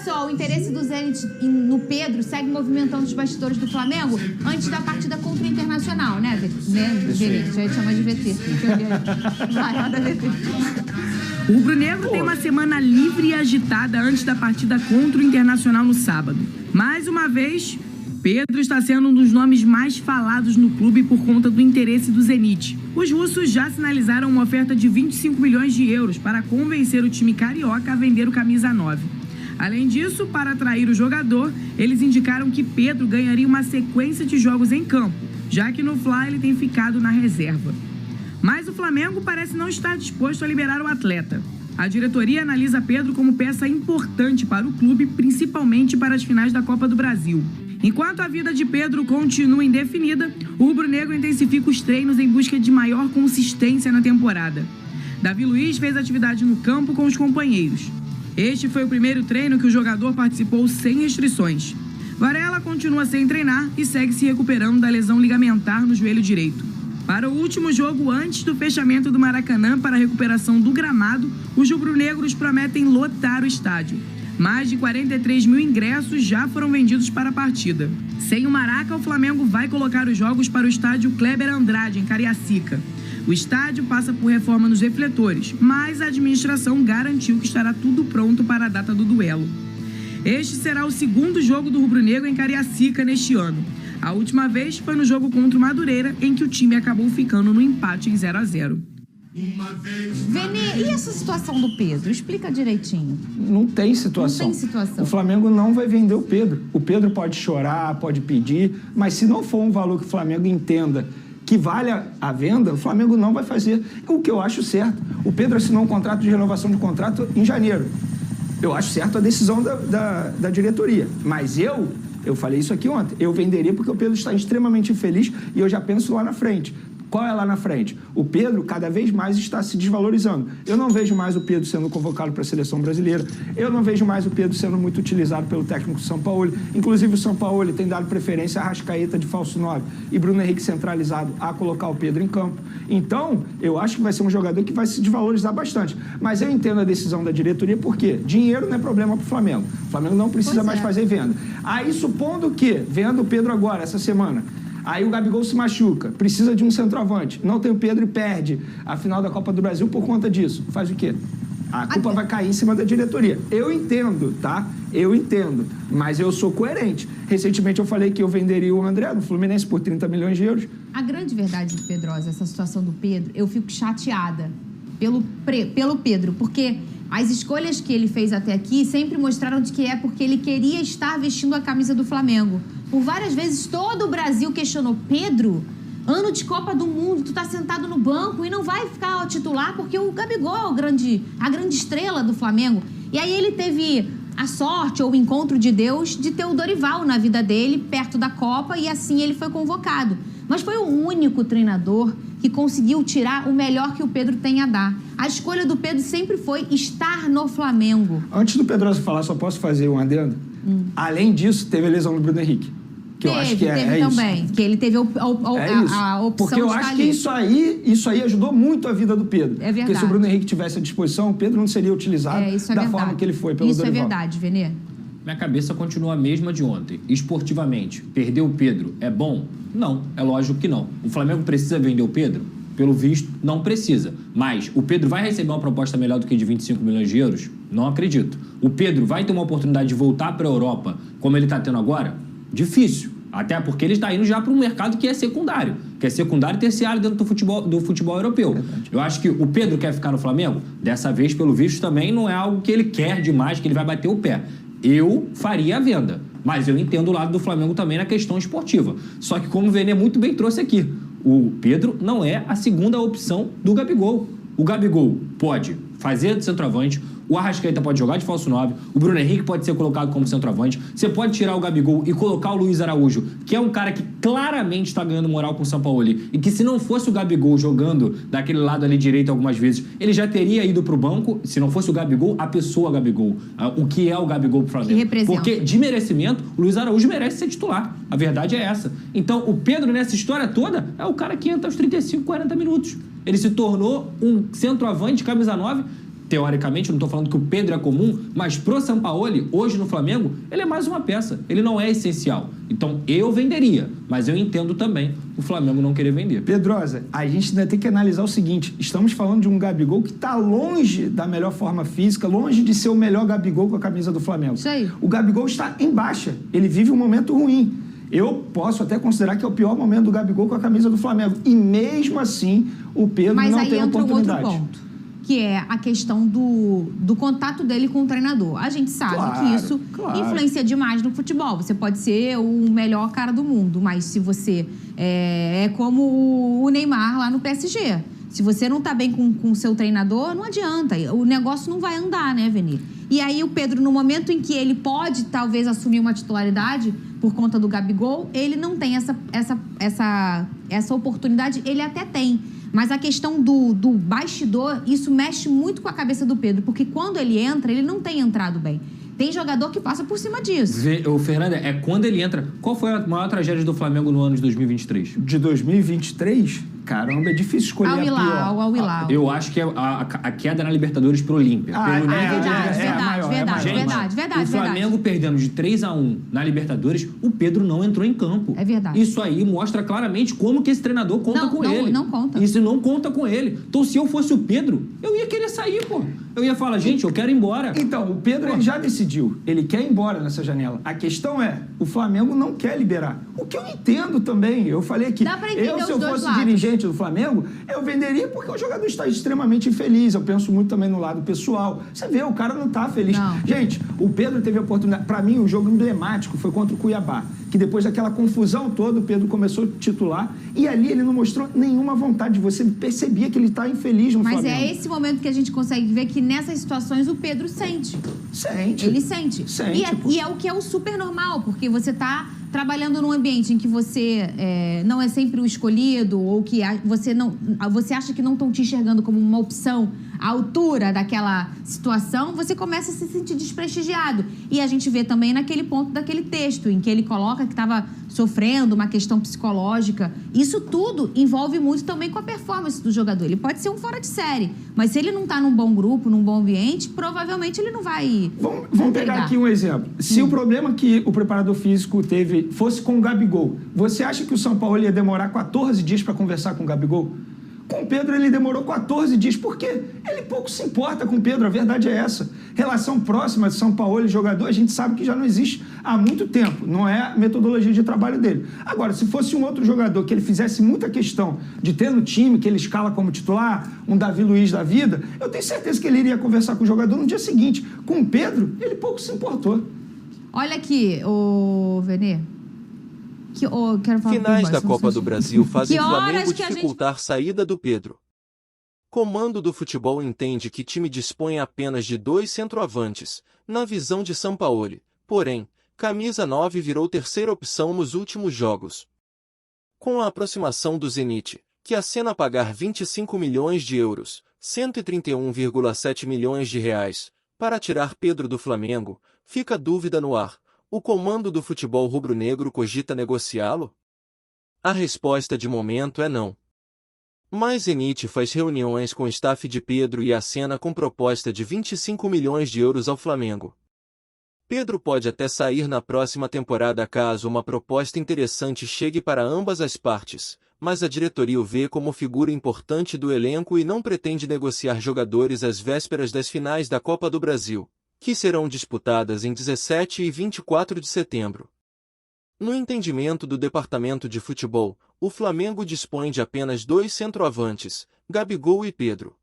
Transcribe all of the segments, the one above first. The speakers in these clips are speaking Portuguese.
só, o interesse do Zenit no Pedro segue movimentando os bastidores do Flamengo antes da partida contra o Internacional, né, Zenit? Já chama de VT. Vai, roda VT. O rubro-negro tem uma semana livre e agitada antes da partida contra o Internacional no sábado. Mais uma vez, Pedro está sendo um dos nomes mais falados no clube por conta do interesse do Zenit. Os russos já sinalizaram uma oferta de 25 milhões de euros para convencer o time carioca a vender o camisa 9. Além disso, para atrair o jogador, eles indicaram que Pedro ganharia uma sequência de jogos em campo, já que no Fla ele tem ficado na reserva. Mas o Flamengo parece não estar disposto a liberar o atleta. A diretoria analisa Pedro como peça importante para o clube, principalmente para as finais da Copa do Brasil. Enquanto a vida de Pedro continua indefinida, o rubro-negro intensifica os treinos em busca de maior consistência na temporada. Davi Luiz fez atividade no campo com os companheiros. Este foi o primeiro treino que o jogador participou sem restrições. Varela continua sem treinar e segue se recuperando da lesão ligamentar no joelho direito. Para o último jogo antes do fechamento do Maracanã para a recuperação do gramado, os rubro-negros prometem lotar o estádio. Mais de 43 mil ingressos já foram vendidos para a partida. Sem o Maraca, o Flamengo vai colocar os jogos para o estádio Kleber Andrade, em Cariacica. O estádio passa por reforma nos refletores, mas a administração garantiu que estará tudo pronto para a data do duelo. Este será o segundo jogo do rubro-negro em Cariacica neste ano. A última vez foi no jogo contra o Madureira, em que o time acabou ficando no empate em 0-0. Vene, e essa situação do Pedro? Explica direitinho. Não tem situação. Não tem situação. O Flamengo não vai vender o Pedro. O Pedro pode chorar, pode pedir, mas se não for um valor que o Flamengo entenda que vale a venda, o Flamengo não vai fazer. O que eu acho certo. O Pedro assinou um contrato de renovação de contrato em janeiro. Eu acho certo a decisão da diretoria. Mas eu falei isso aqui ontem, eu venderia porque o Pedro está extremamente infeliz e eu já penso lá na frente. Qual é lá na frente? O Pedro cada vez mais está se desvalorizando. Eu não vejo mais o Pedro sendo convocado para a seleção brasileira. Eu não vejo mais o Pedro sendo muito utilizado pelo técnico Sampaoli. Inclusive o Sampaoli tem dado preferência a Arrascaeta de falso 9 e Bruno Henrique centralizado a colocar o Pedro em campo. Então, eu acho que vai ser um jogador que vai se desvalorizar bastante. Mas eu entendo a decisão da diretoria porque dinheiro não é problema para o Flamengo. O Flamengo não precisa mais fazer venda. Aí, supondo que venda o Pedro agora, essa semana, aí o Gabigol se machuca, precisa de um centroavante. Não tem o Pedro e perde a final da Copa do Brasil por conta disso. Faz o quê? A culpa vai cair em cima da diretoria. Eu entendo, tá? Eu entendo. Mas eu sou coerente. Recentemente eu falei que eu venderia o André no Fluminense por 30 milhões de euros. A grande verdade, Pedrosa, essa situação do Pedro, eu fico chateada pelo Pedro, porque as escolhas que ele fez até aqui sempre mostraram de que é porque ele queria estar vestindo a camisa do Flamengo. Por várias vezes, todo o Brasil questionou: Pedro, ano de Copa do Mundo, tu tá sentado no banco e não vai ficar titular porque o Gabigol é a grande estrela do Flamengo. E aí ele teve a sorte ou o encontro de Deus de ter o Dorival na vida dele, perto da Copa, e assim ele foi convocado. Mas foi o único treinador que conseguiu tirar o melhor que o Pedro tem a dar. A escolha do Pedro sempre foi estar no Flamengo. Antes do Pedrosa falar, só posso fazer um adendo? Além disso, teve a lesão do Bruno Henrique. Que eu acho que teve também, isso. Que ele teve a opção. Porque eu acho que isso aí ajudou muito a vida do Pedro. É verdade. Porque se o Bruno Henrique tivesse à disposição, o Pedro não seria utilizado da forma que ele foi pelo Dorival. Isso é verdade, Venê. Minha cabeça continua a mesma de ontem. Esportivamente, perder o Pedro é bom? Não, é lógico que não. O Flamengo precisa vender o Pedro? Pelo visto, não precisa. Mas o Pedro vai receber uma proposta melhor do que de 25 milhões de euros? Não acredito. O Pedro vai ter uma oportunidade de voltar para a Europa como ele está tendo agora? Difícil. Até porque ele está indo já para um mercado que é secundário. Que é secundário e terciário dentro do futebol europeu. Eu acho que o Pedro quer ficar no Flamengo. Dessa vez, pelo visto, também não é algo que ele quer demais, que ele vai bater o pé. Eu faria a venda. Mas eu entendo o lado do Flamengo também na questão esportiva. Só que, como o Venê muito bem trouxe aqui, o Pedro não é a segunda opção do Gabigol. O Gabigol pode fazer de centroavante, o Arrascaeta pode jogar de falso 9, o Bruno Henrique pode ser colocado como centroavante, você pode tirar o Gabigol e colocar o Luiz Araújo, que é um cara que claramente está ganhando moral com o Sampaoli, e que se não fosse o Gabigol jogando daquele lado ali direito algumas vezes, ele já teria ido pro banco, se não fosse o Gabigol, a pessoa Gabigol, o que é o Gabigol pro Flamengo. Porque de merecimento, o Luiz Araújo merece ser titular, a verdade é essa. Então o Pedro nessa história toda é o cara que entra aos 35, 40 minutos. Ele se tornou um centroavante, camisa 9, teoricamente, eu não estou falando que o Pedro é comum, mas pro Sampaoli, hoje no Flamengo, ele é mais uma peça. Ele não é essencial. Então, eu venderia, mas eu entendo também o Flamengo não querer vender. Pedrosa, a gente ainda tem que analisar o seguinte, estamos falando de um Gabigol que está longe da melhor forma física, longe de ser o melhor Gabigol com a camisa do Flamengo. Isso aí. O Gabigol está em baixa, ele vive um momento ruim. Eu posso até considerar que é o pior momento do Gabigol com a camisa do Flamengo. E mesmo assim, o Pedro não tem oportunidade. Mas aí entra um outro ponto, que é a questão do contato dele com o treinador. A gente sabe que isso influencia demais no futebol. Você pode ser o melhor cara do mundo, mas se você é como o Neymar lá no PSG. Se você não tá bem com o seu treinador, não adianta. O negócio não vai andar, né, Veni? E aí o Pedro, no momento em que ele pode, talvez, assumir uma titularidade por conta do Gabigol, ele não tem essa oportunidade. Ele até tem. Mas a questão do bastidor, isso mexe muito com a cabeça do Pedro. Porque quando ele entra, ele não tem entrado bem. Tem jogador que passa por cima disso. O Fernando, quando ele entra... Qual foi a maior tragédia do Flamengo no ano de 2023? De 2023? Caramba, é difícil escolher a pior. Ao Hilal. Eu acho que é a queda na Libertadores pro Olímpia. Verdade. O Flamengo perdendo de 3-1 na Libertadores, o Pedro não entrou em campo. É verdade. Isso aí mostra claramente como que esse treinador conta com ele. Não conta. Isso não conta com ele. Então, se eu fosse o Pedro, eu ia querer sair, pô. Eu ia falar, gente, eu quero ir embora. Então, o Pedro ele já decidiu. Ele quer ir embora nessa janela. A questão é, o Flamengo não quer liberar. O que eu entendo também. Eu falei aqui, se eu fosse dirigente do Flamengo, eu venderia porque o jogador está extremamente infeliz. Eu penso muito também no lado pessoal. Você vê, o cara não está feliz. Não. Gente, o Pedro teve a oportunidade. Para mim, o jogo emblemático foi contra o Cuiabá. Que depois daquela confusão toda, o Pedro começou a titular. E ali ele não mostrou nenhuma vontade. Você percebia que ele está infeliz no Flamengo. Mas é esse momento que a gente consegue ver que nessas situações o Pedro sente. Ele sente. E é o que é o super normal, porque você está trabalhando num ambiente em que você não é sempre o escolhido ou que você acha que não estão te enxergando como uma opção à altura daquela situação, você começa a se sentir desprestigiado. E a gente vê também naquele ponto daquele texto em que ele coloca que estava sofrendo uma questão psicológica. Isso tudo envolve muito também com a performance do jogador. Ele pode ser um fora de série, mas se ele não está num bom grupo, num bom ambiente, provavelmente ele não vai... Vamos pegar aqui um exemplo. Se o problema que o preparador físico teve fosse com o Gabigol, você acha que o São Paulo ia demorar 14 dias para conversar com o Gabigol? Com o Pedro ele demorou 14 dias. Por quê? Ele pouco se importa com o Pedro, a verdade é essa. Relação próxima de São Paulo e jogador, a gente sabe que já não existe há muito tempo. Não é a metodologia de trabalho dele. Agora, se fosse um outro jogador que ele fizesse muita questão de ter no time, que ele escala como titular, um Davi Luiz da vida, eu tenho certeza que ele iria conversar com o jogador no dia seguinte. Com o Pedro, ele pouco se importou. Olha aqui, ô Venê. Finais da Copa do Brasil fazem Flamengo dificultar saída do Pedro. Comando do futebol entende que time dispõe apenas de 2 centroavantes, na visão de Sampaoli. Porém, camisa 9 virou terceira opção nos últimos jogos. Com a aproximação do Zenit, que acena pagar 25 milhões de euros, 131,7 milhões de reais, para tirar Pedro do Flamengo, fica dúvida no ar. O comando do futebol rubro-negro cogita negociá-lo? A resposta de momento é não. Mas Zenit faz reuniões com o staff de Pedro e acena com proposta de 25 milhões de euros ao Flamengo. Pedro pode até sair na próxima temporada caso uma proposta interessante chegue para ambas as partes, mas a diretoria o vê como figura importante do elenco e não pretende negociar jogadores às vésperas das finais da Copa do Brasil, que serão disputadas em 17 e 24 de setembro. No entendimento do departamento de futebol, o Flamengo dispõe de apenas 2 centroavantes, Gabigol e Pedro.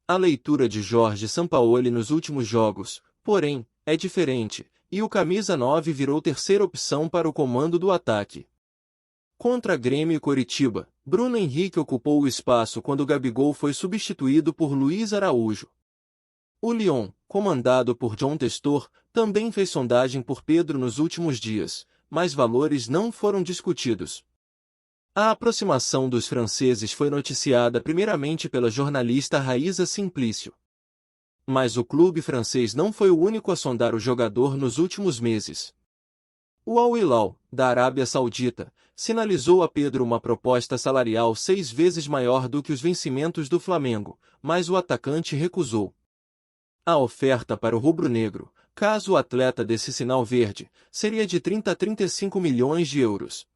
A leitura de Jorge Sampaoli nos últimos jogos, porém, é diferente, e o camisa 9 virou terceira opção para o comando do ataque. Contra Grêmio e Coritiba, Bruno Henrique ocupou o espaço quando Gabigol foi substituído por Luiz Araújo. O Lyon, comandado por John Testor, também fez sondagem por Pedro nos últimos dias, mas valores não foram discutidos. A aproximação dos franceses foi noticiada primeiramente pela jornalista Raíza Simplício. Mas o clube francês não foi o único a sondar o jogador nos últimos meses. O Al Hilal, da Arábia Saudita, sinalizou a Pedro uma proposta salarial 6 vezes maior do que os vencimentos do Flamengo, mas o atacante recusou. A oferta para o rubro-negro, caso o atleta desse sinal verde, seria de 30 a 35 milhões de euros.